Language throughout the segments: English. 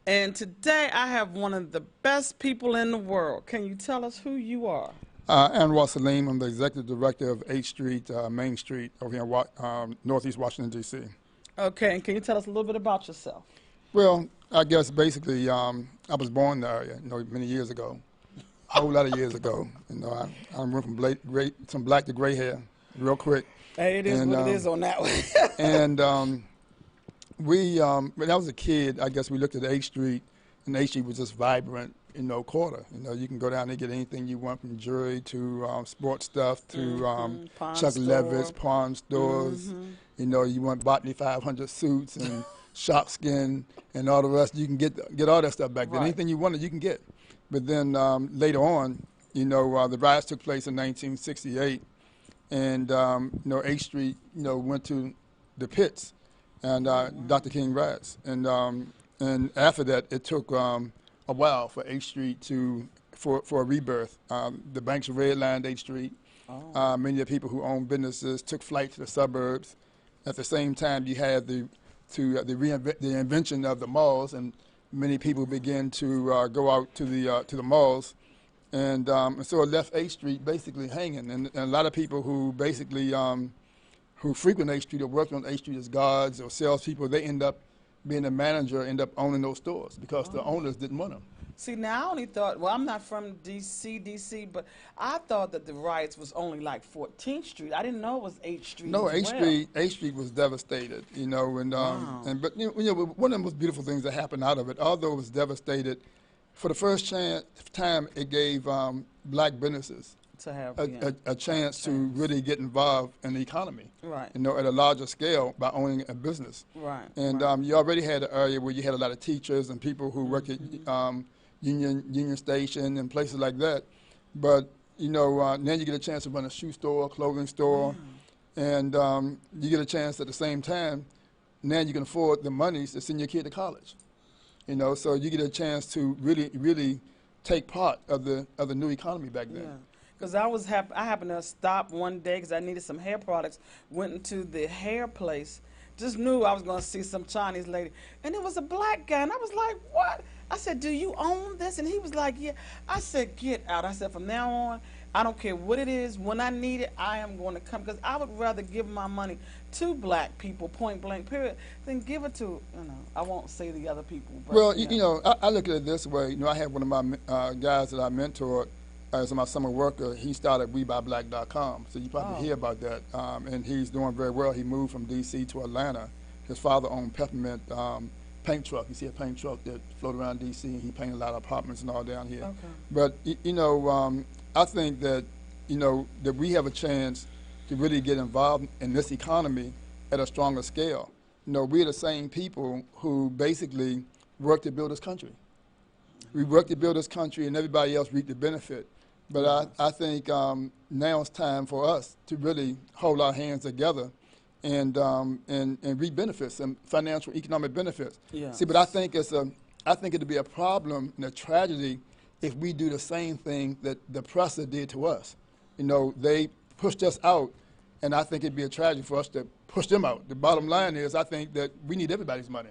And today I have one of the best people in the world. Can you tell us who you are? Anwar Salim, I'm the executive director of 8th Street, Main Street, over here in Northeast Washington, D.C. Okay, and can you tell us a little bit about yourself? Well, I guess basically I was born in the area, many years ago, a whole lot of years ago. I went from some black to gray hair real quick. Hey, it is what it is on that one. And when I was a kid, I guess we looked at 8th Street, and 8th Street was just vibrant, quarter. You can go down there and get anything you want, from jewelry to sports stuff to Chuck Levitt's, pawn stores. You want Botany 500 suits and Shopskin and all the rest. You can get all that stuff back then. Right. Anything you wanted, you can get. But then later on, the riots took place in 1968, and 8th Street, went to the pits, and Dr. King riots, and after that, it took a while for 8th Street for a rebirth. The banks redlined 8th Street. Many of the people who owned businesses took flight to the suburbs. At the same time, you had the invention of the malls, and many people began to go out to the malls, and so it left 8th Street basically hanging. And a lot of people who basically who frequent 8th Street or worked on 8th Street as guards or salespeople, they end up being a manager, end up owning those stores because the owners didn't want them. See, now I only thought, well, I'm not from D.C., but I thought that the riots was only like 14th Street. I didn't know it was 8th Street. No, as 8th Street was devastated, but one of the most beautiful things that happened out of it, although it was devastated, for the first time it gave black businesses to have a chance to really get involved in the economy, right? At a larger scale by owning a business, right? And you already had an area where you had a lot of teachers and people who work at Union Station and places like that, but now you get a chance to run a shoe store, clothing store, and you get a chance at the same time. Now you can afford the monies to send your kid to college, so you get a chance to really take part of the new economy back then. Yeah. Because I happened to stop one day because I needed some hair products. Went into the hair place. Just knew I was going to see some Chinese lady. And it was a black guy. And I was like, what? I said, do you own this? And he was like, yeah. I said, get out. I said, from now on, I don't care what it is. When I need it, I am going to come. Because I would rather give my money to black people, point blank, period, than give it to, I won't say the other people. But, well, I look at it this way. I have one of my guys that I mentored as my summer worker. He started WeBuyBlack.com, so you probably hear about that. And he's doing very well. He moved from D.C. to Atlanta. His father owned Peppermint paint truck. You see a paint truck that floated around D.C. and he painted a lot of apartments and all down here. Okay. But I think that that we have a chance to really get involved in this economy at a stronger scale. We're the same people who basically work to build this country. We work to build this country, and everybody else reap the benefit. But I think now it's time for us to really hold our hands together and reap benefits and financial, economic benefits. Yes. See, but I think it'd be a problem and a tragedy if we do the same thing that the oppressor did to us. They pushed us out, and I think it'd be a tragedy for us to push them out. The bottom line is, I think that we need everybody's money.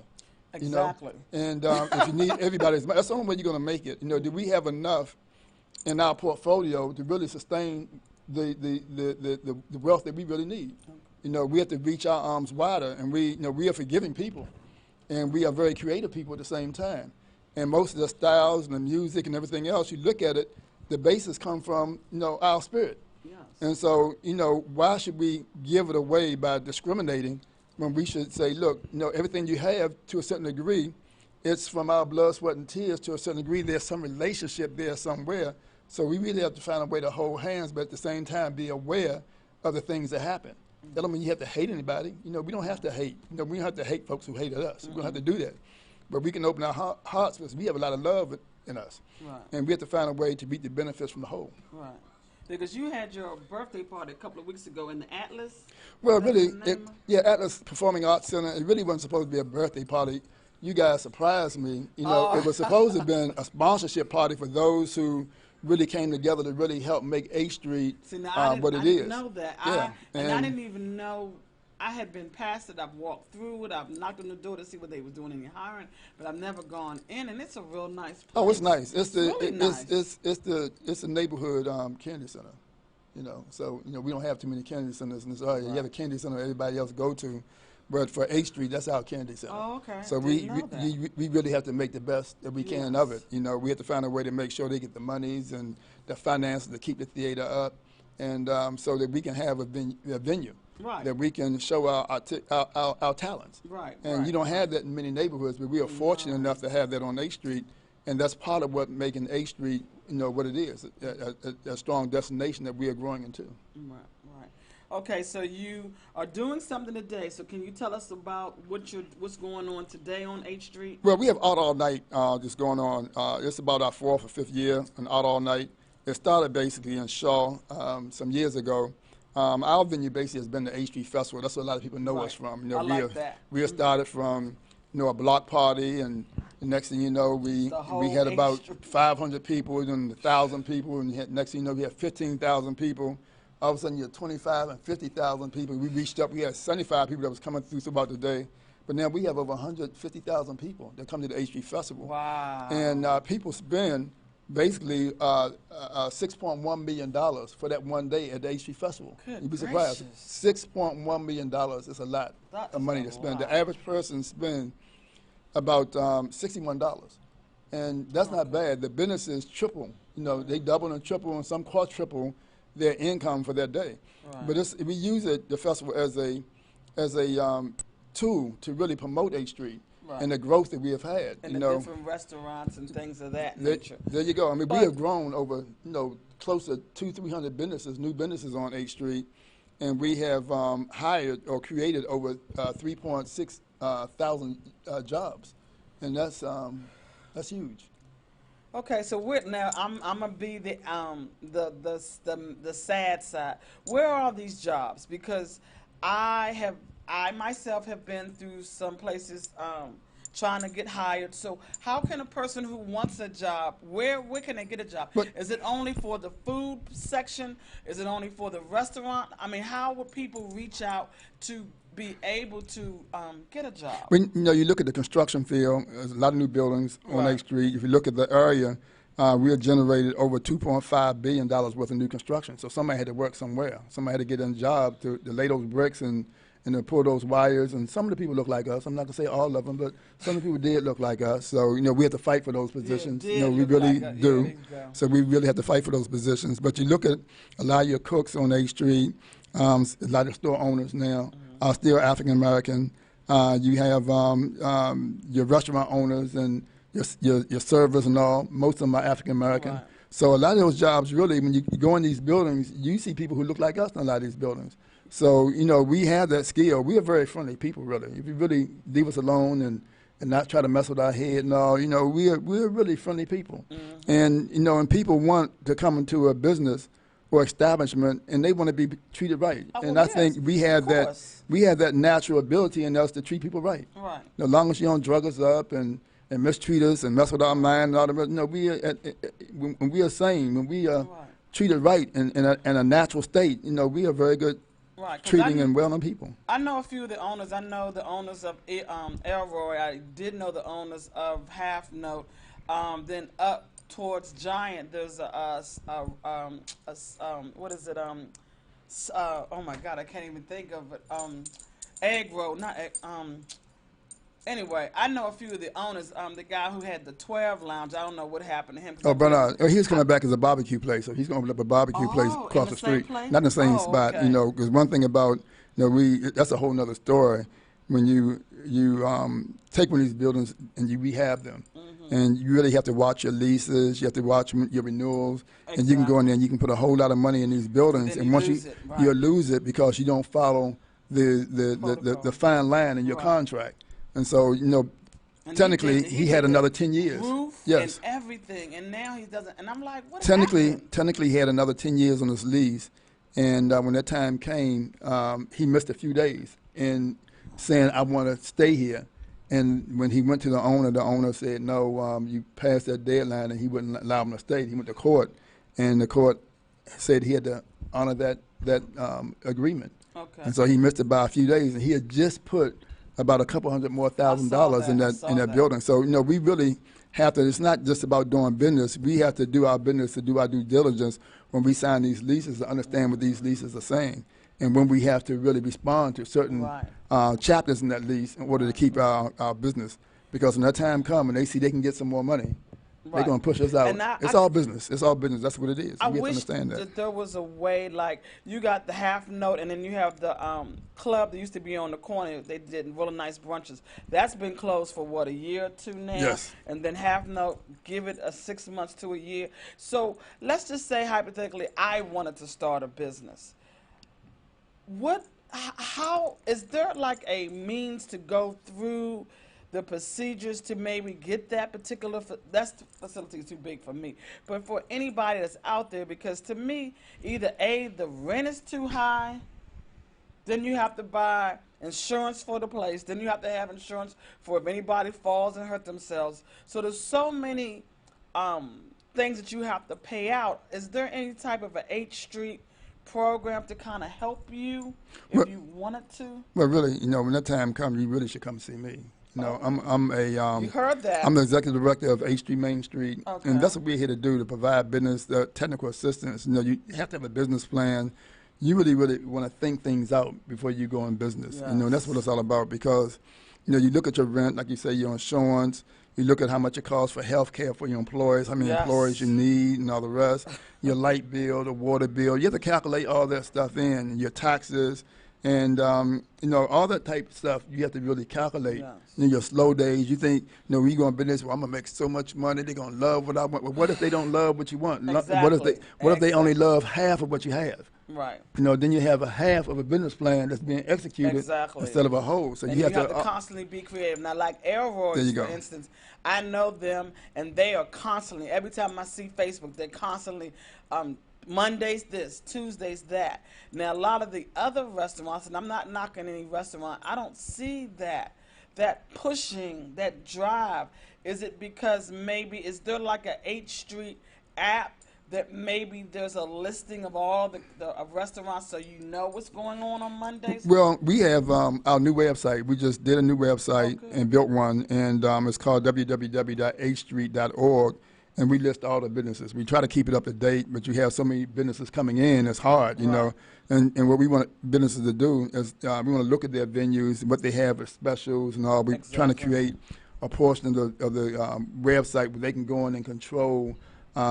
Exactly. And if you need everybody's money, that's the only way you're going to make it. Do we have enough in our portfolio to really sustain the wealth that we really need? We have to reach our arms wider, and we are forgiving people, and we are very creative people at the same time. And most of the styles and the music and everything else, you look at it, the basis come from our spirit. Yes. And so why should we give it away by discriminating, when we should say, look, everything you have, to a certain degree, it's from our blood, sweat, and tears. To a certain degree, there's some relationship there somewhere. So we really have to find a way to hold hands, but at the same time be aware of the things that happen. That don't mean you have to hate anybody. We don't have to hate. We don't have to hate folks who hated us. We don't have to do that. But we can open our hearts because we have a lot of love in us. Right. And we have to find a way to reap the benefits from the whole. Right. Because you had your birthday party a couple of weeks ago in the Atlas. Well, really, Atlas Performing Arts Center. It really wasn't supposed to be a birthday party. You guys surprised me. It was supposed to have been a sponsorship party for those who really came together to really help make 8th Street See, now what it is. I didn't know that. Yeah. And I didn't even know I had been past it. I've walked through it. I've knocked on the door to see what they was doing any hiring, but I've never gone in. And it's a real nice place. Oh, it's nice. It's really nice. It's the neighborhood Kennedy Center. You know, so we don't have too many Kennedy Centers in this area. Right. You have a Kennedy Center everybody else go to, but for 8th Street, that's our Kennedy Center. Oh, okay. So we really have to make the best that we can of it. You know, we have to find a way to make sure they get the monies and the finances to keep the theater up, and so that we can have a venue. Right. That we can show our talents. Right. And you don't have that in many neighborhoods, but we are fortunate enough to have that on 8th Street, and that's part of what making 8th Street, what it is, a strong destination that we are growing into. Right. Okay, so you are doing something today. So can you tell us about what's going on today on 8th Street? Well, we have Art All Night just going on. It's about our 4th or 5th year, an Art All Night. It started basically in Shaw some years ago. Our venue basically has been the 8th Street Festival. That's what a lot of people know us from. I like that. We have started from a block party, and the next thing you know, we had about 500 people and 1,000 people, and next thing you know, we had 15,000 people. All of a sudden, you had 25 and 50,000 people. We reached up. We had 75 people that was coming through throughout the day. But now we have over 150,000 people that come to the 8th Street Festival. Wow. And people spend basically $6.1 million for that one day at the 8th Street Festival. You'd be surprised. $6.1 million is a lot of money to spend. The average person spends about $61. And that's not bad. The businesses triple. They double and triple and some quadruple their income for that day. Right. But we use the festival as a tool to really promote 8th Street. Right. And the growth that we have had. And the different restaurants and things of that nature. There you go. I mean, we have grown over, close to 200-300 businesses, new businesses on 8th Street, and we have hired or created over 3.6 thousand jobs, and that's huge. Okay, so now I'm gonna be the sad side. Where are these jobs? Because I myself have been through some places trying to get hired. So how can a person who wants a job, where can they get a job? Is it only for the food section? Is it only for the restaurant? I mean, how would people reach out to be able to get a job? When you look at the construction field, there's a lot of new buildings on 8th Street. If you look at the area, we have generated over $2.5 billion worth of new construction. So somebody had to work somewhere. Somebody had to get a job to lay those bricks and to pull those wires. And some of the people look like us. I'm not going to say all of them, but some of the people did look like us. So, we have to fight for those positions. We really do. So we really have to fight for those positions. But you look at a lot of your cooks on 8th Street, a lot of store owners now are still African American. You have your restaurant owners and your servers and all. Most of them are African American. Right. So a lot of those jobs, really, when you go in these buildings, you see people who look like us in a lot of these buildings. So, we have that skill. We are very friendly people, really. If you really leave us alone and not try to mess with our head and all, we're really friendly people. Mm-hmm. And people want to come into a business or establishment, and they want to be treated right. Oh, and I think we have that natural ability in us to treat people right. Right. As long as you don't drug us up and mistreat us and mess with our mind and all the rest, when we are sane, when we are treated right in a natural state, we are very good treating and well-known people. I know a few of the owners. I know the owners of Elroy. I did know the owners of Half Note. Then up towards Giant, there's what is it? Oh my God, I can't even think of it. Egg Roll, not egg. Anyway, I know a few of the owners. The guy who had the 12 Lounge, I don't know what happened to him. Oh, Bernard, he's coming back as a barbecue place, so he's going to open up a barbecue place across the street. Place? Not in the same spot, because one thing about, that's a whole nother story. When you take one of these buildings and you rehab them, and you really have to watch your leases, you have to watch your renewals, and you can go in there and you can put a whole lot of money in these buildings, and once you lose it because you don't follow the fine line in your contract. And so, and technically, he had another 10 years. Roof yes. And everything, and now he doesn't. And I'm like, what Technically, he had another 10 years on his lease, and when that time came, he missed a few days in saying, I want to stay here. And when he went to the owner said, no, you passed that deadline, and he wouldn't allow him to stay. He went to court, and the court said he had to honor that agreement. Okay. And so he missed it by a few days, and he had just put about a couple hundred more $1,000 in I that saw that. building. So we really have to. It's not just about doing business. We have to do our business, to do our due diligence when we sign these leases, to understand what these leases are saying, and when we have to really respond to certain Right. chapters in that lease in order to keep our business. Because when that time comes and they see they can get some more money, they're Right. going to push us out. And It's all business. It's all business. That's what it is. I We have to wish understand that. that there was a way, like you got the half note, and then you have the club that used to be on the corner. They did really nice brunches. That's been closed for what, a year or two now. Yes. And then half note, give it a 6 months to a year. So let's just say hypothetically, I wanted to start a business. How is there like a means to go through the procedures to maybe get that particular, that's the facility is too big for me, but for anybody that's out there, because to me, either A, the rent is too high, then you have to buy insurance for the place, then you have to have insurance for if anybody falls and hurt themselves. So there's so many things that you have to pay out. Is there any type of an H Street program to kind of help you if you wanted to? Well, really, when that time comes, you really should come see me. I'm You heard that. I'm the executive director of H Street Main Street, Okay. and that's what we're here to do, to provide business, technical assistance. You have to have a business plan. You really, really want to think things out before you go in business. Yes. And that's what it's all about, because you look at your rent, like you say, your insurance. You look at how much it costs for health care for your employees, how many Yes. employees you need, and all the rest. Your light bill, the water bill. You have to calculate all that stuff in, your taxes. And, all that type of stuff you have to really calculate. Yes. Your slow days, you think, we go in business, well, I'm going to make so much money, they're going to love what I want. Well, what if they don't love what you want? Exactly. What if they only love half of what you have? Right. Then you have a half of a business plan that's being executed Exactly. instead of a whole. So And you have to constantly be creative. Now, like There Aeroids, you go. for instance, I know them, and they are constantly, every time I see Facebook, they're constantly, Mondays this, Tuesdays that. Now, a lot of the other restaurants, and I'm not knocking any restaurant, I don't see that pushing, that drive. Is it because maybe, is there like a H Street app that maybe there's a listing of all the restaurants so you know what's going on Mondays? Well, we have our new website. We just did a new website and built one, and it's called www.hstreet.org, and we list all the businesses. We try to keep it up to date, but you have so many businesses coming in, it's hard, you know. And what we want businesses to do is we want to look at their venues, what they have as specials and all. We're trying to create a portion of the website where they can go in and control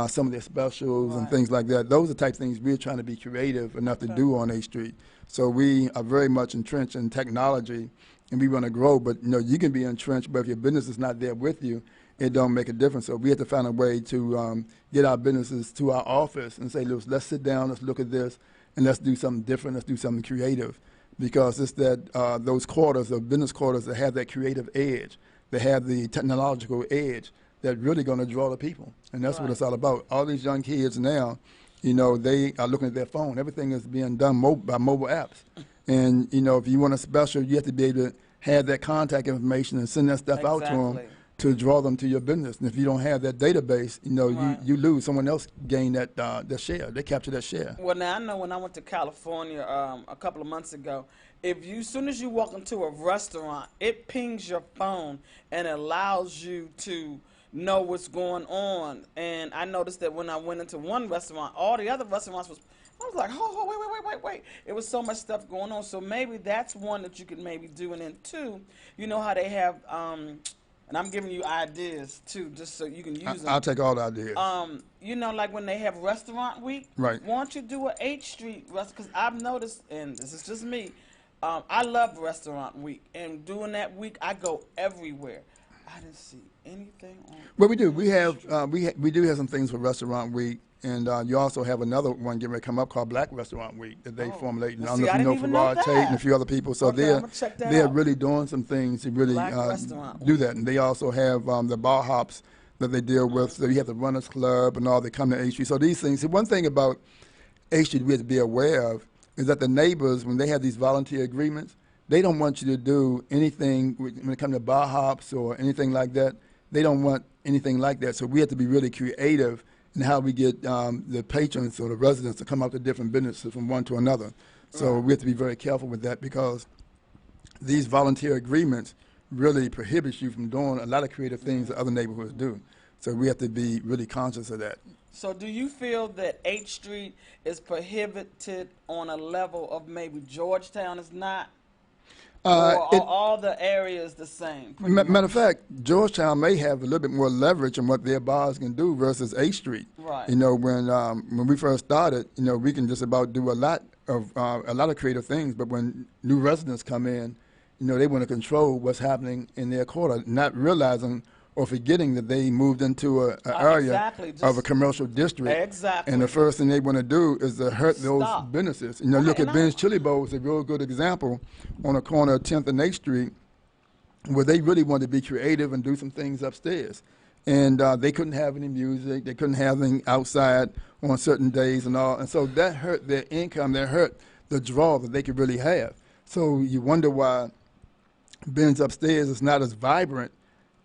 some of their specials and things like that. Those are the type of things we're trying to be creative enough to do on A Street. So we are very much entrenched in technology, and we want to grow. But you can be entrenched, but if your business is not there with you, it don't make a difference. So we have to find a way to get our businesses to our office and say, let's sit down, let's look at this, and let's do something different. Let's do something creative, because it's that those quarters, the business quarters, that have that creative edge, that have the technological edge, that's really going to draw the people. And that's what it's all about. All these young kids now, they are looking at their phone. Everything is being done by mobile apps. And, if you want a special, you have to be able to have that contact information and send that stuff out to them to draw them to your business. And if you don't have that database, you lose. Someone else gain that share. They capture that share. Well, now I know when I went to California a couple of months ago, as soon as you walk into a restaurant, it pings your phone and allows you to know what's going on. And I noticed that when I went into one restaurant, all the other restaurants I was like, wait. It was so much stuff going on. So maybe that's one that you could maybe do. And then two, you know how they have, and I'm giving you ideas too, just so you can use them. I'll take all the ideas. Like when they have restaurant week, right? Why don't you do a H Street restaurant? Because I've noticed, and this is just me, I love restaurant week, and during that week I go everywhere. I didn't see anything on. Well, we do. We have we do have some things for Restaurant Week, and you also have another one getting ready to come up called Black Restaurant Week that they formulate. And I don't know if you know Farad Tate and a few other people. So they're really doing some things to really do that. And they also have the bar hops that they deal with. So you have the Runners Club and all that come to H Street. So these things. See, one thing about H Street we have to be aware of is that the neighbors, when they have these volunteer agreements, they don't want you to do anything when it comes to bar hops or anything like that. They don't want anything like that. So we have to be really creative in how we get the patrons or the residents to come out to different businesses from one to another. So Right. we have to be very careful with that because these volunteer agreements really prohibits you from doing a lot of creative things that other neighborhoods do. So we have to be really conscious of that. So do you feel that 8th Street is prohibited on a level of maybe Georgetown is not? Or are It all the areas the same? Pretty much. Matter of fact, Georgetown may have a little bit more leverage on what their bars can do versus 8th Street. Right. You know, when we first started, you know, we can just about do a lot of creative things. But when new residents come in, you know, they want to control what's happening in their quarter, not realizing or forgetting that they moved into an area Exactly, of a just- commercial district. Exactly. And the first thing they want to do is to hurt those Stop. businesses. You know, Right, look at and Ben's Chili Bowl is a real good example on the corner of 10th and 8th Street, where they really wanted to be creative and do some things upstairs. And they couldn't have any music. They couldn't have anything outside on certain days and all. And so that hurt their income. That hurt the draw that they could really have. So you wonder why Ben's upstairs is not as vibrant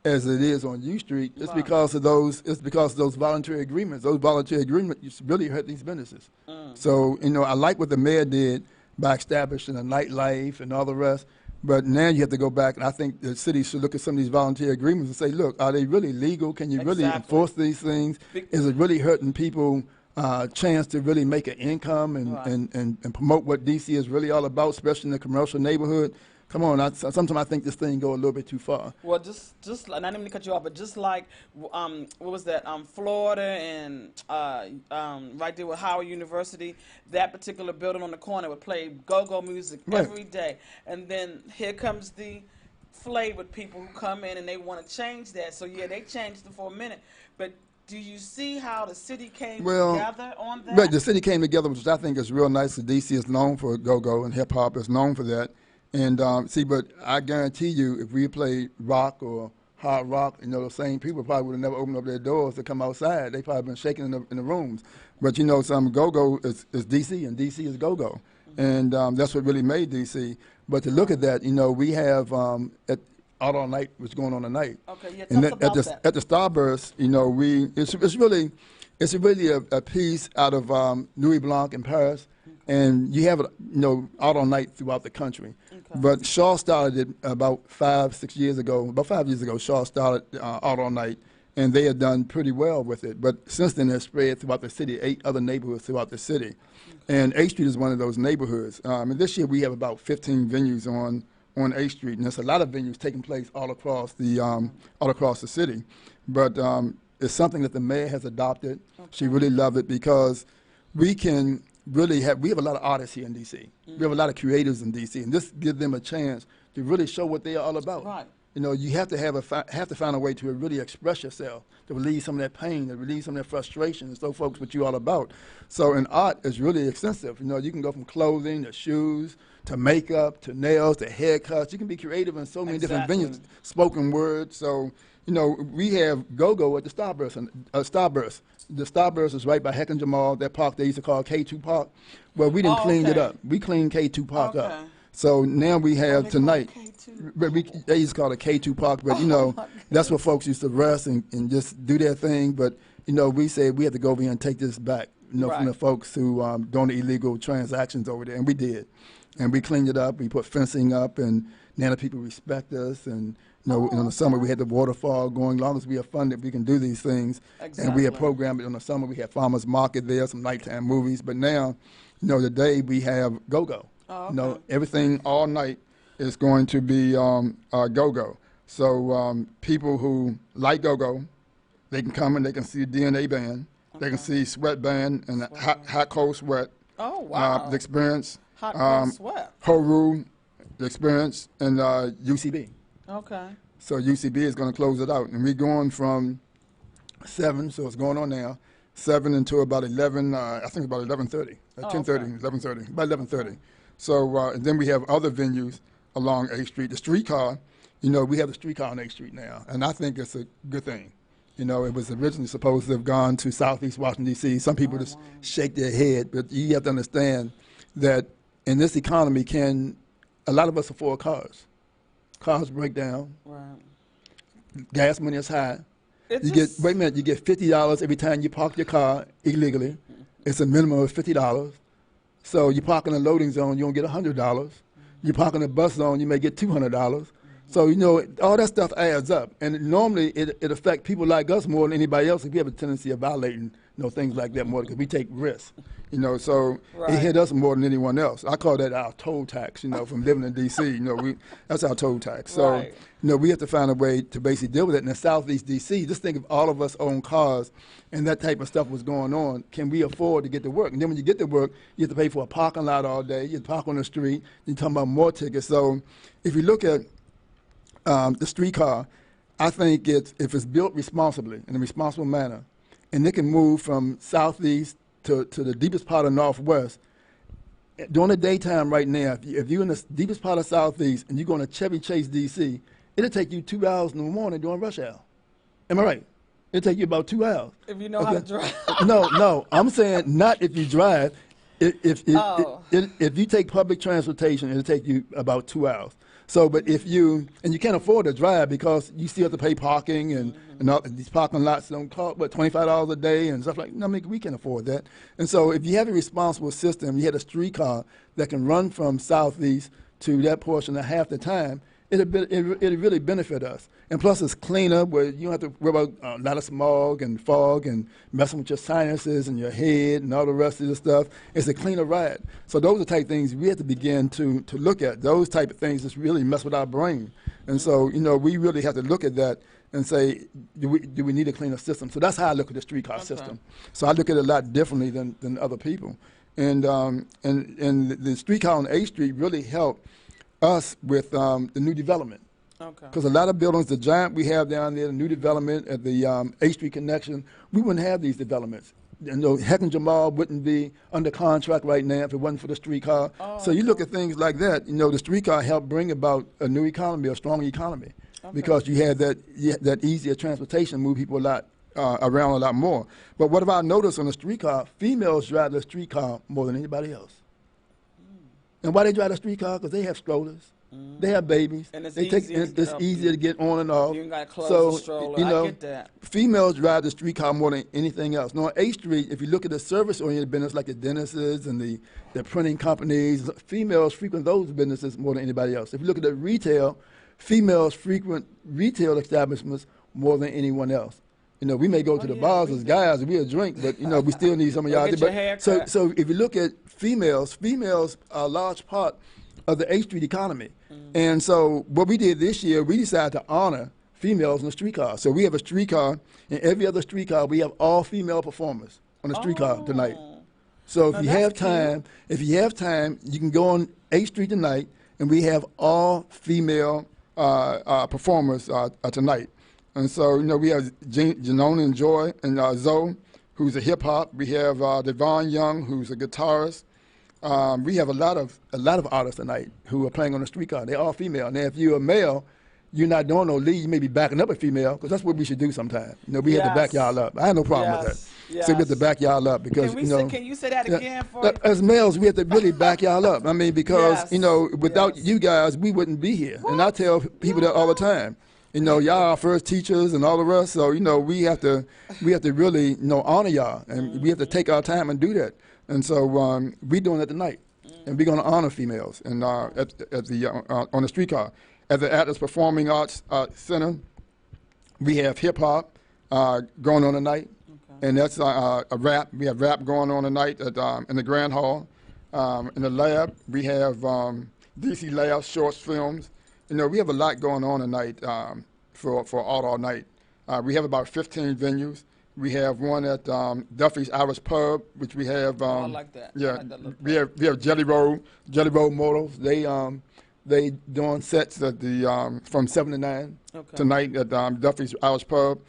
as it is on U Street. It's Right. because of those. It's because of those voluntary agreements. Those voluntary agreements really hurt these businesses. So you know, I like what the mayor did by establishing a nightlife and all the rest. But now you have to go back, and I think the city should look at some of these volunteer agreements and say, look, are they really legal? Can you really Exactly. enforce these things? Is it really hurting people chance to really make an income and, Right. and promote what DC is really all about, especially in the commercial neighborhood? Come on, sometimes I think this thing go a little bit too far. Well, just and I didn't mean to cut you off, but just like what was that? Florida and right there with Howard University, that particular building on the corner would play go-go music Right. every day, and then here comes the flavored people who come in and they want to change that. So yeah, they changed it for a minute, but. Do you see how the city came together on that? Right, the city came together, which I think is real nice. DC is known for go-go, and hip-hop is known for that. And see, but I guarantee you, if we played rock or hard rock, you know, the same people probably would have never opened up their doors to come outside. They probably been shaking in the rooms. But you know, some go-go is DC, and DC is go-go, and that's what really made DC. But to look at that, you know, we have Out All Night was going on tonight. Okay, yeah, And tell us about that. at the Starburst, you know, it's really a piece out of Louis Blanc in Paris, and you have it, you know, out all night throughout the country. Okay. But Shaw started it about 5 years ago. About 5 years ago, Shaw started Out All Night, and they had done pretty well with it. But since then, it's spread throughout the city, 8 other neighborhoods throughout the city. And 8th Street is one of those neighborhoods. And this year, we have about 15 venues on 8th Street, and there's a lot of venues taking place all across the city. But it's something that the mayor has adopted. Okay. She really loved it because we can really we have a lot of artists here in D.C. We have a lot of creators in D.C., and this gives them a chance to really show what they are all about. Right. You know, you have to find a way to really express yourself, to relieve some of that pain, to relieve some of that frustration, and so folks what you all about. So, and art is really extensive. You know, you can go from clothing to shoes to makeup to nails to haircuts. You can be creative in so many different venues. Spoken word. So, you know, we have go-go at the Starburst. Starburst. The Starburst is right by Heck and Jamal, that park they used to call K2 Park. Well, we didn't clean it up. We cleaned K2 Park up. So now we have tonight. But they used to call it K2 Park, but you know, that's where folks used to rest and just do their thing. But you know, we said we had to go over here and take this back, you know, from the folks who doing the illegal transactions over there, and we did. And we cleaned it up. We put fencing up, and now the people respect us. And you know, in the summer we had the waterfall going. As long as we are funded, we can do these things. Exactly. And we have programmed it in the summer. We had farmers market there, some nighttime movies. But now, you know, today we have go-go. Oh, okay. You know, everything all night is going to be go-go. So people who like go-go, they can come and they can see DNA Band. Okay. They can see Sweat Band and Hot Cold Sweat. Oh, wow. The Experience. Hot Cold Sweat. Horu, The Experience, and UCB. Okay. So UCB is going to close it out. And we're going from 7, so it's going on now, 7 until about 11, I think about 11:30, 10:30, 11:30, about 11:30. So and then we have other venues along 8th Street. The streetcar, you know, we have the streetcar on 8th Street now, and I think it's a good thing. You know, it was originally supposed to have gone to Southeast Washington, D.C. Some people just shake their head, but you have to understand that in this economy, a lot of us afford cars. Cars break down. Right. Gas money is high. You get $50 every time you park your car illegally. It's a minimum of $50. So you park in a loading zone, you don't get $100. You park in a bus zone, you may get $200. So, you know, all that stuff adds up. And normally it affects people like us more than anybody else. We have a tendency of violating, you know, things like that more because we take risks. You know, so Right. it hit us more than anyone else. I call that our toll tax, you know, from living in D.C. You know, that's our toll tax. So, Right. you know, we have to find a way to basically deal with it. In the Southeast D.C., just think if all of us own cars and that type of stuff was going on, can we afford to get to work? And then when you get to work, you have to pay for a parking lot all day. You have to park on the street. You're talking about more tickets. So if you look at the streetcar, I think if it's built responsibly, in a responsible manner, and it can move from Southeast to the deepest part of Northwest, during the daytime right now, if you're in the deepest part of Southeast and you're going to Chevy Chase, D.C., it'll take you 2 hours in the morning during rush hour. Am I right? It'll take you about 2 hours. If you know how to drive. No, I'm saying not if you drive. If Oh. if you take public transportation, it'll take you about 2 hours. So, but if you can't afford to drive because you still have to pay parking and all, these parking lots don't cost $25 a day and stuff like. I mean, we can afford that. And so, if you have a responsible system, you had a streetcar that can run from Southeast to that portion at half the time. It'll really benefit us. And plus, it's cleaner where you don't have to worry about a lot of smog and fog and messing with your sinuses and your head and all the rest of the stuff. It's a cleaner ride. So those are the type of things we have to begin to look at. Those type of things that really mess with our brain. And so, you know, we really have to look at that and say, do we need a cleaner system? So that's how I look at the streetcar system. So I look at it a lot differently than other people. And the streetcar on 8th Street really helped us with the new development. Okay. Because a lot of buildings, the giant we have down there, the new development at the 8th Street connection, we wouldn't have these developments. You know, Heck and Jamal wouldn't be under contract right now if it wasn't for the streetcar. So you look at things like that, you know, the streetcar helped bring about a new economy, a strong economy, because you had that easier transportation, move people a lot around a lot more. But what have I noticed on the streetcar? Females drive the streetcar more than anybody else. And why they drive the streetcar? Because they have strollers. They have babies. And it's it's easier to get on and off. You ain't got to close the stroller. You know, I get that. females drive the streetcar more than anything else. Now, on 8th Street, if you look at the service-oriented business like the dentists and the printing companies, females frequent those businesses more than anybody else. If you look at the retail, females frequent retail establishments more than anyone else. You know, we may go to the bars as guys and we'll drink, but, you know, we still need some of y'all. Get your hair cut. So if you look at females are a large part of the 8th Street economy. And so what we did this year, we decided to honor females in the streetcar. So we have a streetcar, and every other streetcar, we have all female performers on the streetcar tonight. So if you have time, you can go on 8th Street tonight, and we have all female performers tonight. And so, you know, we have Janone and Joy and Zoe, who's a hip hop. We have Devon Young, who's a guitarist. We have a lot of artists tonight who are playing on the streetcar. They're all female. Now, if you're a male, you're not doing no lead. You may be backing up a female, because that's what we should do sometimes. You know, we have to back y'all up. I have no problem with that. Yes. So we have to back y'all up because, Can you say that again for me? as males, we have to really back y'all up. I mean, because, you know, without you guys, we wouldn't be here. And I tell people that all the time. You know, y'all are our first teachers and all the rest. So, you know, we have to really, you know, honor y'all, and we have to take our time and do that. And so we're doing that tonight, and we're going to honor females and on the streetcar. At the Atlas Performing Arts Center, we have hip hop going on tonight, and that's a rap. We have rap going on tonight in the Grand Hall. In the lab, we have DC Lab shorts, films. You know, we have a lot going on tonight for All Night. We have about 15 venues. We have one at Duffy's Irish Pub, which we have. I like that. Yeah, I like that look. we have Jelly Roll Motors. They doing sets at the from 7 to 9 tonight at Duffy's Irish Pub.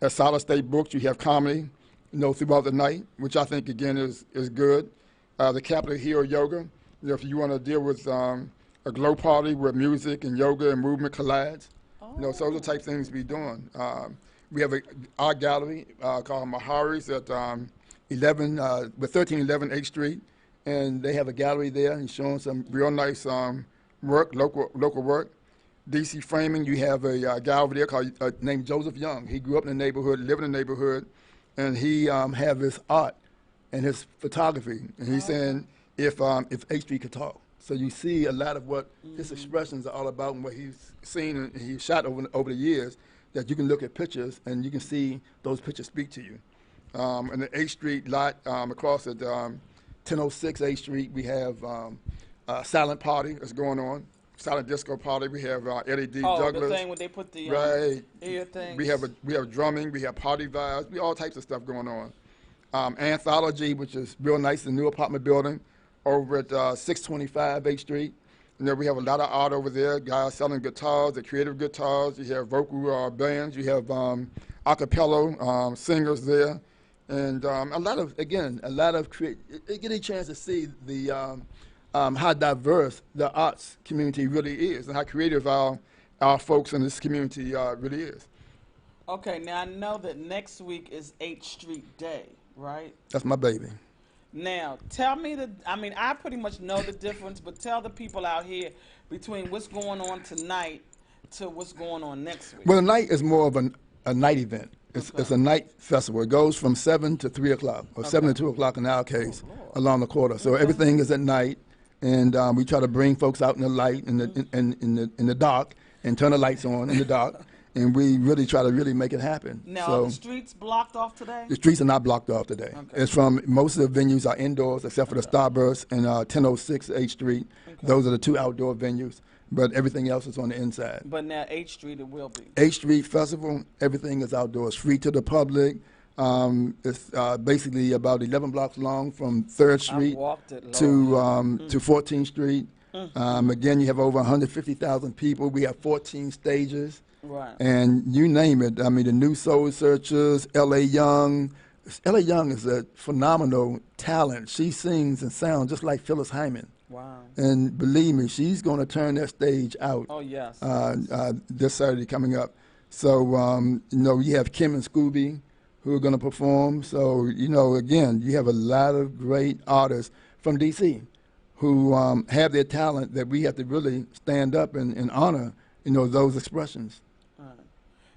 At Solid State Books, you have comedy, you know, throughout the night, which I think again is good. The Capitol Hill Yoga. You know, if you want to deal with a glow party where music and yoga and movement collides, you know, so those are the type of things we're doing. We have our gallery called Mahari's at 1311 8th Street, and they have a gallery there and showing some real nice work, local work. DC Framing, you have a guy over there called named Joseph Young. He grew up in the neighborhood, lived in the neighborhood, and he have his art and his photography. And he's saying, if H Street could talk. So you see a lot of what his expressions are all about and what he's seen and he's shot over the years, that you can look at pictures and you can see those pictures speak to you. In the H Street lot across at 1006 H Street, we have a silent party that's going on. Silent disco party. We have Eddie D. Douglas. Oh, the thing where they put the right. ear things. We have drumming. We have party vibes. We all types of stuff going on. Anthology, which is real nice, the new apartment building over at 625 H Street. You know, we have a lot of art over there. Guys selling guitars, the creative guitars. You have vocal bands. You have a cappella singers there, and a lot of get a chance to see the how diverse the arts community really is, and how creative our folks in this community really is. Okay, now I know that next week is H Street Day, right? That's my baby. Now, tell me I pretty much know the difference, but tell the people out here between what's going on tonight to what's going on next week. Well, the night is more of a night event. It's a night festival. It goes from 7 to 3 o'clock, or 7 to 2 o'clock in our case, along the quarter. So everything is at night, and we try to bring folks out in the light, in the dark, and turn the lights on in the dark. And we really try to make it happen. Now, so, are the streets blocked off today? The streets are not blocked off today. Okay. It's from, most of the venues are indoors except for the Starburst and 1006 H Street. Okay. Those are the two outdoor venues, but everything else is on the inside. But now H Street it will be. H Street Festival, everything is outdoors, free to the public. It's basically about 11 blocks long from 3rd Street to 14th Street. Again, you have over 150,000 people. We have 14 stages. Right. And you name it. I mean, the New Soul Searchers, L.A. Young. L.A. Young is a phenomenal talent. She sings and sounds just like Phyllis Hyman. Wow. And believe me, she's going to turn that stage out. Oh, yes. This Saturday coming up. So, you have Kim and Scooby who are going to perform. So, again, you have a lot of great artists from D.C. who have their talent that we have to really stand up and honor, those expressions.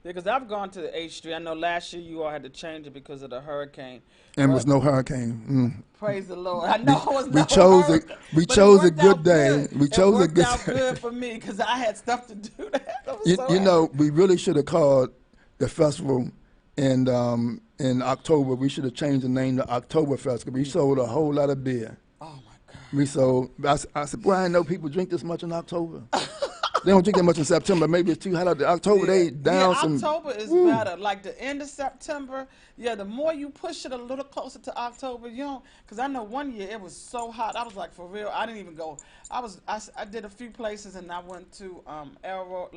Yeah, because I've gone to the H Street. I know last year you all had to change it because of the hurricane. And there was no hurricane. Praise the Lord. I know it was we chose hurricane. We chose a good day. We chose a good day. It worked out good for me because I had stuff to do. We really should have called the festival in October. We should have changed the name to Oktoberfest because we sold a whole lot of beer. Oh, my God. We sold. I said, boy, I didn't know people drink this much in October. They don't drink that much in September. Maybe it's too hot out there. October, they down some. October is better. Like the end of September, the more you push it a little closer to October, because I know one year it was so hot. I was like, for real, I didn't even go. I did a few places and I went to Elroy's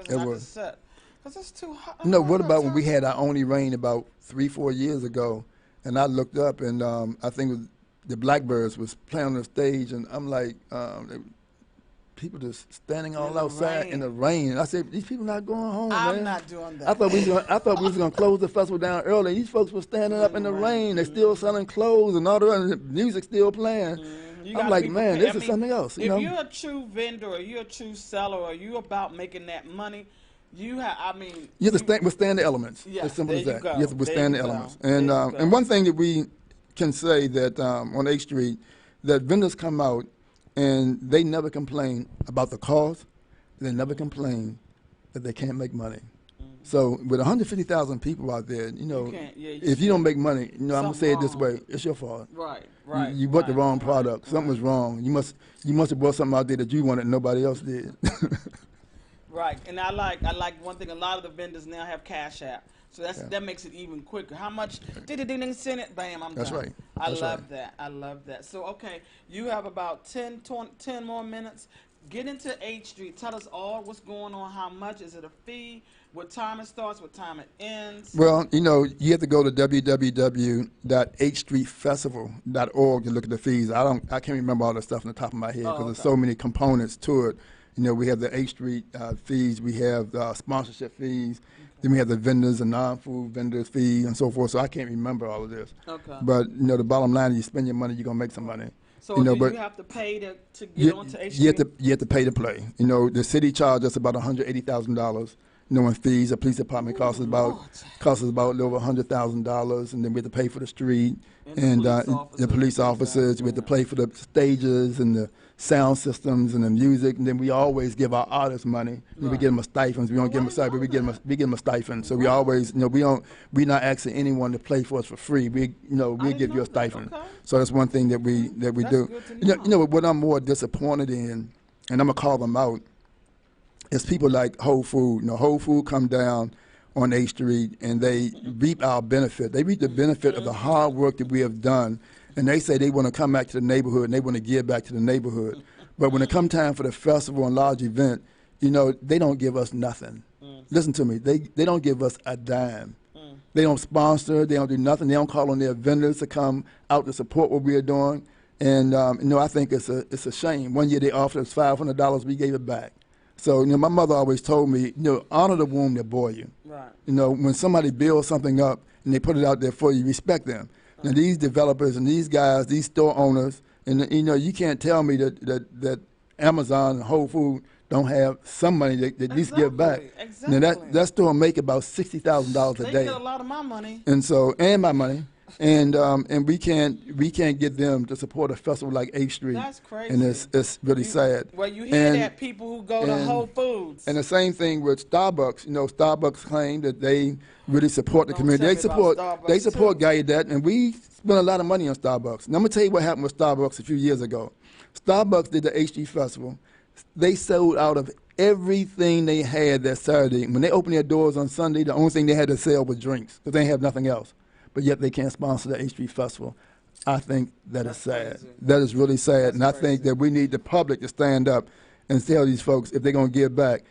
and I just sat. Because it's too hot. What about when we had our only rain about 3-4 years ago, and I looked up and I think the Blackbirds was playing on the stage, and I'm like, people just standing all outside in the rain. I said, these people not going home, man. I'm not doing that. I thought we was gonna close the festival down early. These folks were standing up in the rain. They still selling clothes and all the other music still playing. I'm like, man, this is something else. If you're a true vendor or you're a true seller or you're about making that money, you have to withstand the elements. Yeah, as simple as that. You have to withstand the elements. And one thing that we can say that on H Street, that vendors come out and they never complain about the cost. They never complain that they can't make money. So with 150,000 people out there, if you don't make money, I'm gonna say it this way: it's your fault. Right. You bought the wrong product. Something was wrong. You must have bought something out there that you wanted and nobody else did. Right, and I like one thing. A lot of the vendors now have Cash App, so that makes it even quicker. How much? Ding, send it. Bam, I'm done. That's right. I love that. So okay, you have about 10 more minutes. Get into H Street. Tell us all what's going on. How much is it? A fee? What time it starts? What time it ends? Well, you have to go to www.hstreetfestival.org to look at the fees. I can't remember all the stuff on the top of my head because there's so many components to it. We have the H Street fees, we have sponsorship fees, then we have the vendors and non-food vendors fee and so forth. So I can't remember all of this. Okay. But the bottom line is, you spend your money, you're gonna make some money. So do you have to pay to get onto H Street? You have to pay to play. The city charges us about $180,000. in fees. The police department costs us Lord. about a little over $100,000, and then we have to pay for the street And the the police officers. We have to pay for the stages and the sound systems and the music, and then we always give our artists money. We give them a stipend. We don't give them a stipend, but we give them a stipend. So we always, we're not asking anyone to play for us for free. We give you a stipend. Okay. So that's one thing that we That's do. good to know. What I'm more disappointed in, and I'm gonna call them out, is people like Whole Food. Whole Food come down on 8th Street and they reap our benefit. They reap the benefit of the hard work that we have done. And they say they want to come back to the neighborhood and they want to give back to the neighborhood. But when it come time for the festival and large event, they don't give us nothing. Listen to me, they don't give us a dime. They don't sponsor, they don't do nothing. They don't call on their vendors to come out to support what we are doing. And I think it's a shame. One year they offered us $500, we gave it back. So, my mother always told me, honor the womb that bore you. Right. When somebody builds something up and they put it out there for you, respect them. Now, these developers and these guys, these store owners, and you can't tell me that Amazon and Whole Foods don't have some money that at least give back. Exactly. Now, that store make about $60,000 a day. They get a lot of my money. And my money. And we can't get them to support a festival like 8th Street. That's crazy. And it's really sad. Well, you hear that people who go to Whole Foods. And the same thing with Starbucks. Starbucks claim that they really support the community. They support Gallaudet, and we spend a lot of money on Starbucks. And I'm gonna tell you what happened with Starbucks a few years ago. Starbucks did the 8th Street Festival. They sold out of everything they had that Saturday. When they opened their doors on Sunday, the only thing they had to sell was drinks because they have nothing else. But yet they can't sponsor the 8th Street Festival. I think that's sad. Crazy. That is really sad. And I think that we need the public to stand up and tell these folks if they're going to give back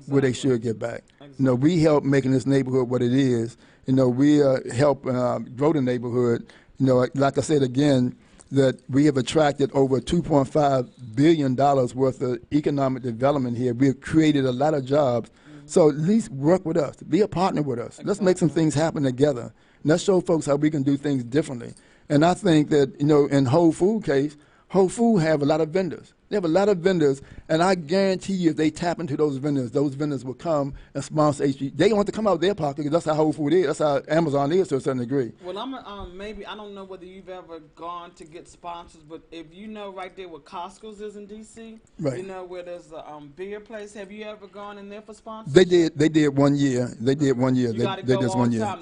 where they should give back. Exactly. We help making this neighborhood what it is. We help grow the neighborhood. Like I said again, that we have attracted over $2.5 billion worth of economic development here. We have created a lot of jobs. So at least work with us. Be a partner with us. Exactly. Let's make some things happen together. Let's show folks how we can do things differently. And I think that, in Whole Food case, Whole Food have a lot of vendors. They have a lot of vendors, and I guarantee you if they tap into those vendors will come and sponsor HG. They don't want to come out of their pocket because that's how Whole Food is. That's how Amazon is to a certain degree. Well, maybe, I don't know whether you've ever gone to get sponsors, but if right there where Costco's is in D.C., right. Where there's a beer place, have you ever gone in there for sponsors? They did 1 year. They did 1 year. You they did 1 year.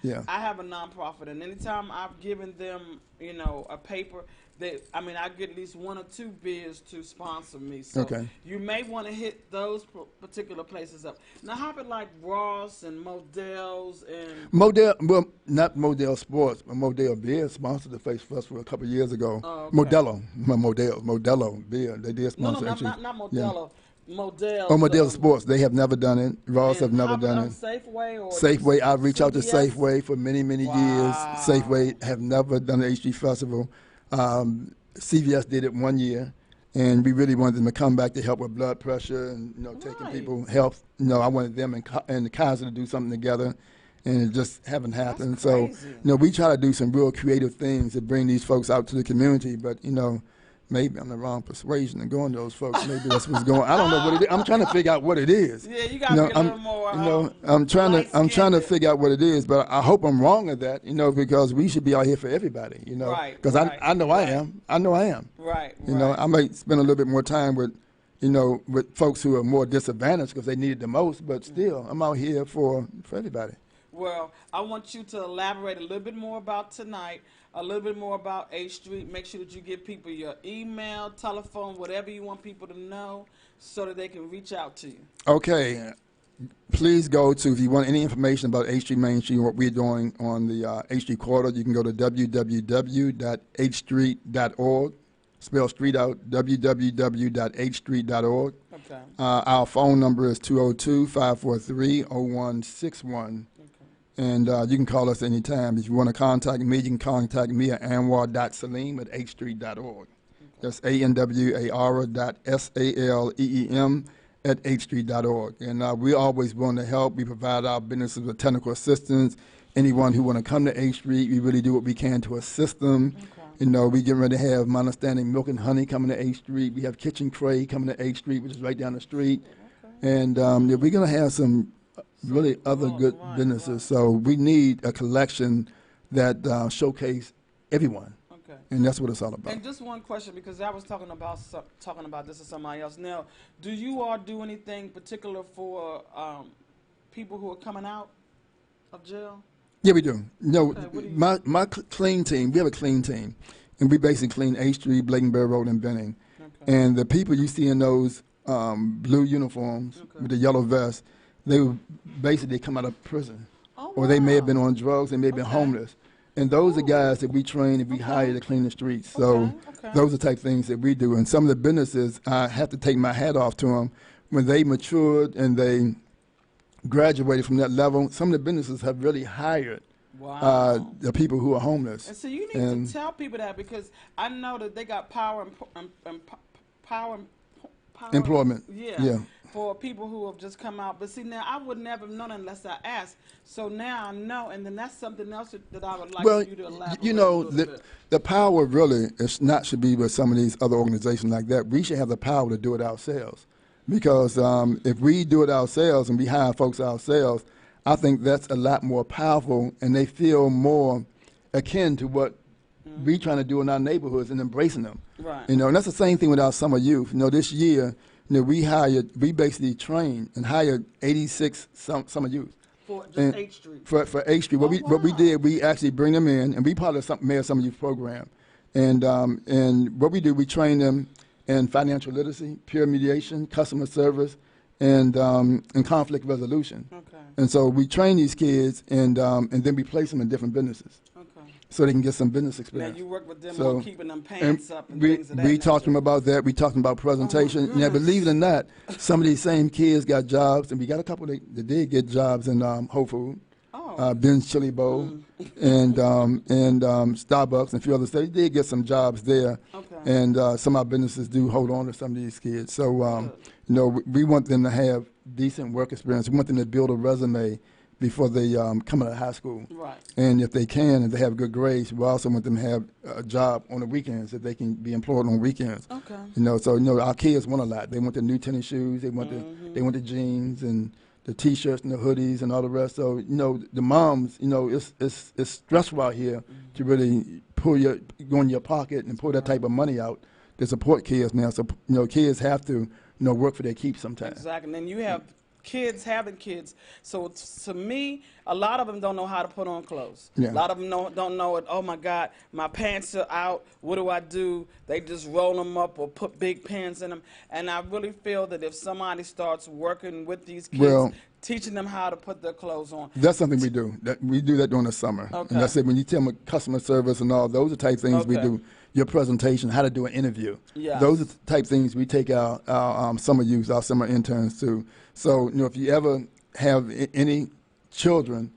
Yeah. I have a nonprofit, and anytime I've given them, a paper, I get at least 1 or 2 beers to sponsor me. So okay. You may want to hit those particular places up. Now, how about like Ross and Modell's and not Modell Sports, but Modell Beer sponsored the Face Festival a couple of years ago. Oh, okay. Modelo Beer. They did sponsor. No, not Modelo. Yeah. Modell. Oh, Modell Sports. They have never done it. Ross have never done it. Safeway. I've reached out to Safeway for many years. Safeway have never done the HG Festival. CVS did it 1 year, and we really wanted them to come back to help with blood pressure and taking people health. I wanted them and the Kaiser to do something together, and it just haven't happened. So we try to do some real creative things to bring these folks out to the community, but maybe I'm the wrong persuasion and going to those folks. Maybe that's what's going on. I don't know what it is. I'm trying to figure out what it is. Yeah, you got to be a little more. I'm trying to figure out what it is, but I hope I'm wrong at that. Because we should be out here for everybody. Right. Because I know I am. I know I am. Right. I might spend a little bit more time with folks who are more disadvantaged because they need it the most. But still, I'm out here for everybody. Well, I want you to elaborate a little bit more about tonight, a little bit more about 8th Street. Make sure that you give people your email, telephone, whatever you want people to know so that they can reach out to you. Okay. Please go to, if you want any information about 8th Street, Main Street, what we're doing on the 8th Street corridor, you can go to www.8thstreet.org. Spell street out, www.8thstreet.org. Okay. Our phone number is 202-543-0161. And you can call us anytime. If you want to contact me, you can contact me at anwar.salim@8thstreet.org. That's anwar.SALEEM@8thstreet.org. And we're always willing to help. We provide our businesses with technical assistance. Anyone who want to come to 8th Street, we really do what we can to assist them. Okay. We get ready to have, my understanding, Milk and Honey coming to 8th Street. We have Kitchen Cray coming to 8th Street, which is right down the street. And yeah, we're going to have some really other good businesses. So we need a collection that showcase everyone. Okay. And that's what it's all about. And just one question, because I was talking about this to somebody else. Now, do you all do anything particular for people who are coming out of jail? Yeah, we do. No, Okay, my clean team, we have a clean team. And we basically clean H Street, Blakenberry Road, and Benning. Okay. And the people you see in those blue uniforms with the yellow vest, they would basically come out of prison. Oh, Or they may have wow. been on drugs, they may have been homeless. And those are guys that we train and we hire to clean the streets. So those are the type of things that we do. And some of the businesses, I have to take my hat off to them. When they matured and they graduated from that level, some of the businesses have really hired the people who are homeless. And so you need to tell people that, because I know that they got power Employment. Yeah. For people who have just come out. But see, now I would never have known unless I asked. So now I know, and then that's something else that I would like for you to elaborate you know, a little bit. the power really should be with some of these other organizations like that. We should have the power to do it ourselves. Because if we do it ourselves and we hire folks ourselves, I think that's a lot more powerful, and they feel more akin to what we trying to do in our neighborhoods and embracing them. Right. You know, and that's the same thing with our summer youth. You know, this year, you know, we basically trained and hired 86 summer youth. For just H Street. For H Street. What we did, we actually bring them in, and we part of the Mayor Summer Youth Program. And what we do, we train them in financial literacy, peer mediation, customer service, and conflict resolution. Okay. And so we train these kids, and then we place them in different businesses. Okay. So they can get some business experience. Now you work with them on keeping them pants up and we, things of that we talked to nature. them about that. We talked about presentation. Now, goodness. believe it or not, some of these same kids got jobs, and we got a couple that did get jobs in Whole Foods, Ben's Chili Bowl, and Starbucks, and a few others. They did get some jobs there, and some of our businesses do hold on to some of these kids. So, you know, we want them to have decent work experience. We want them to build a resume before they come out of high school. Right. And if they can, and they have good grades, we also want them to have a job on the weekends, if they can be employed on weekends. Okay. You know, so, you know, our kids want a lot. They want the new tennis shoes, they want the jeans and the T-shirts and the hoodies and all the rest. So, you know, the moms, you know, it's stressful out here to really go in your pocket and pull that type of money out to support kids now. So, you know, kids have to, you know, work for their keep sometimes. Exactly. And then you have kids having kids. So to me, a lot of them don't know how to put on clothes. Yeah. A lot of them don't know it. Oh my God, my pants are out. What do I do? They just roll them up or put big pins in them. And I really feel that if somebody starts working with these kids, teaching them how to put their clothes on. That's something we do. We do that during the summer. Okay. And that's it. When you tell them customer service and all, those are the type things we do. Your presentation, how to do an interview. Yes. Those are the type things we take our summer youth, our summer interns to. So, you know, if you ever have any children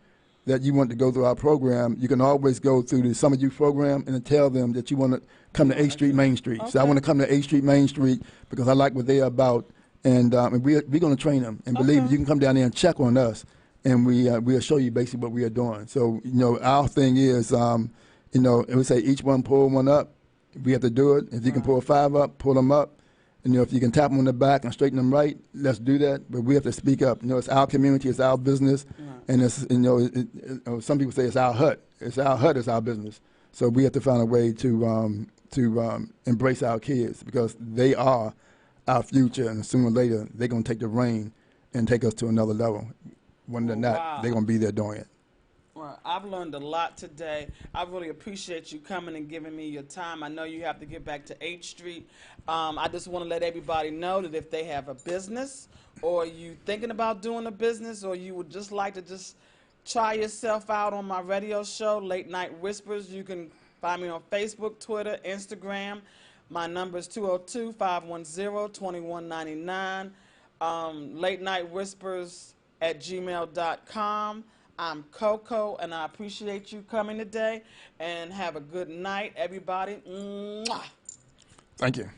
that you want to go through our program, you can always go through the summer youth program and tell them that you want to come to 8th Street, Main Street. So I want to come to 8th Street, Main Street because I like what they're about. And we're going to train them. And believe me, you can come down there and check on us, and we'll show you basically what we are doing. So, you know, our thing is, you know, it would say each one pull one up. We have to do it. If you can pull 5 up, pull them up. And, you know, if you can tap them on the back and straighten them right, let's do that. But we have to speak up. You know, it's our community, it's our business, and it's, you know, some people say it's our hut. It's our hut, it's our business. So we have to find a way to embrace our kids because they are our future, and sooner or later they're going to take the reign and take us to another level. When they're not, they're going to be there doing it. Well, I've learned a lot today. I really appreciate you coming and giving me your time. I know you have to get back to 8th Street. I just want to let everybody know that if they have a business or you thinking about doing a business or you would just like to just try yourself out on my radio show, Late Night Whispers, you can find me on Facebook, Twitter, Instagram. My number is 202-510-2199. LateNightWhispers@gmail.com. I'm Coco, and I appreciate you coming today. And have a good night, everybody. Mwah. Thank you.